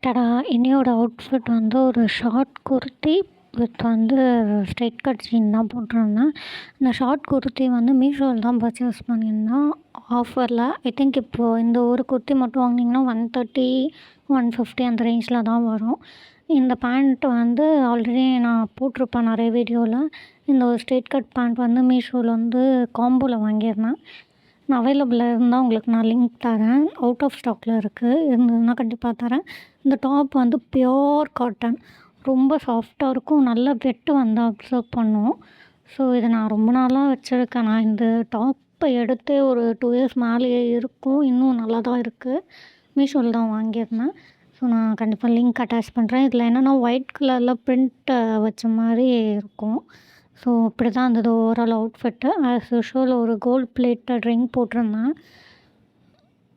டடா! இன்னையோட அவுட்ஃபிட் வந்து ஒரு short kurti with straight cut jean தான் போட்டிருந்தேன். இந்த ஷார்ட் குர்த்தி மீஷோவில் தான் பர்ச்சேஸ் பண்ணியிருந்தேன் ஆஃபரில். ஐ திங்க் இப்போது இந்த ஒரு குர்த்தி மட்டும் வாங்கினீங்கன்னா 130, 150 அந்த ரேஞ்சில் தான் வரும். இந்த பேண்ட் ஆல்ரெடி நான் போட்டிருப்பேன் நிறைய வீடியோவில். இந்த ஒரு ஸ்ட்ரெயிட் கட் பேண்ட் மீஷோவில் காம்போவில் வாங்கியிருந்தேன். நான் அவைலபிளாக இருந்தால் உங்களுக்கு நான் லிங்க் தரேன். அவுட் ஆஃப் ஸ்டாக்கில் இருக்குது. இருந்ததுன்னா கண்டிப்பாக தரேன். இந்த டாப் பியோர் காட்டன். ரொம்ப சாஃப்டாக இருக்கும். நல்லா வெட்டு அப்சர்வ் பண்ணும். ஸோ இதை நான் ரொம்ப நாளாக வச்சுருக்கேன். நான் இந்த டாப்பை எடுத்து ஒரு 2 இயர்ஸ் மேலேயே இருக்கும். இன்னும் நல்லா தான் இருக்குது. மீஷோவில் தான் வாங்கியிருந்தேன். ஸோ நான் கண்டிப்பாக லிங்க் அட்டாச் பண்ணுறேன். இதில் என்னென்னா ஒயிட் கலரில் பிரிண்ட் வச்ச மாதிரி இருக்கும். ஸோ இப்படி தான் இருந்தது ஓவரால் அவுட்ஃபிட்டு. ஆஸ் யூஷுவல் ஒரு கோல்ட் பிளேட்டட் ரிங் போட்டிருந்தேன்.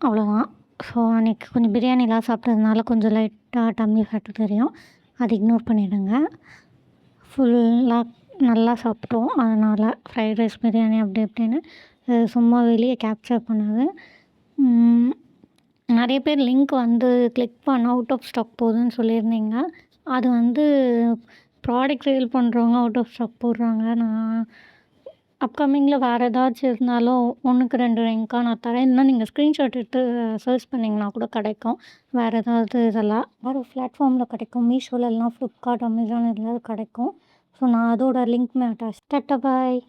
அவ்வளோதான். ஸோ அன்றைக்கி கொஞ்சம் பிரியாணிலாம் சாப்பிட்டதுனால கொஞ்சம் லைட்டாக டம்மி ஃபேட்டு தெரியும். அதை இக்னோர் பண்ணிவிடுங்க. ஃபுல்லாக நல்லா சாப்பிட்டோம். அதனால் ஃப்ரைட் ரைஸ், பிரியாணி அப்படி இப்படின்னு சும்மா வெளியே கேப்சர் பண்ணது. நிறைய பேர் லிங்க் கிளிக் பண்ண அவுட் ஆஃப் ஸ்டாக் போகுதுன்னு சொல்லியிருந்தீங்க. அது ப்ராடக்ட் சேல் பண்ணுறவங்க அவுட் ஆஃப் ஸ்டாக் போடுறாங்க. நான் அப்கமிங்கில் வேறு ஏதாச்சும் இருந்தாலும் 1க்கு 2 லிங்க்காக நான் தரேன். இல்லைனா நீங்கள் ஸ்க்ரீன்ஷாட் எடுத்து சர்ச் பண்ணிங்கன்னா கூட கிடைக்கும். வேறு ஏதாவது இதெல்லாம் வேறு பிளாட்ஃபார்மில் கிடைக்கும். மீஷோவில் இல்லைனா ஃப்ளிப்கார்ட், அமேசான் எதுலையாவது கிடைக்கும். ஸோ நான் அதோட லிங்க்குமே அட்டாச். டாட்டா பாய்.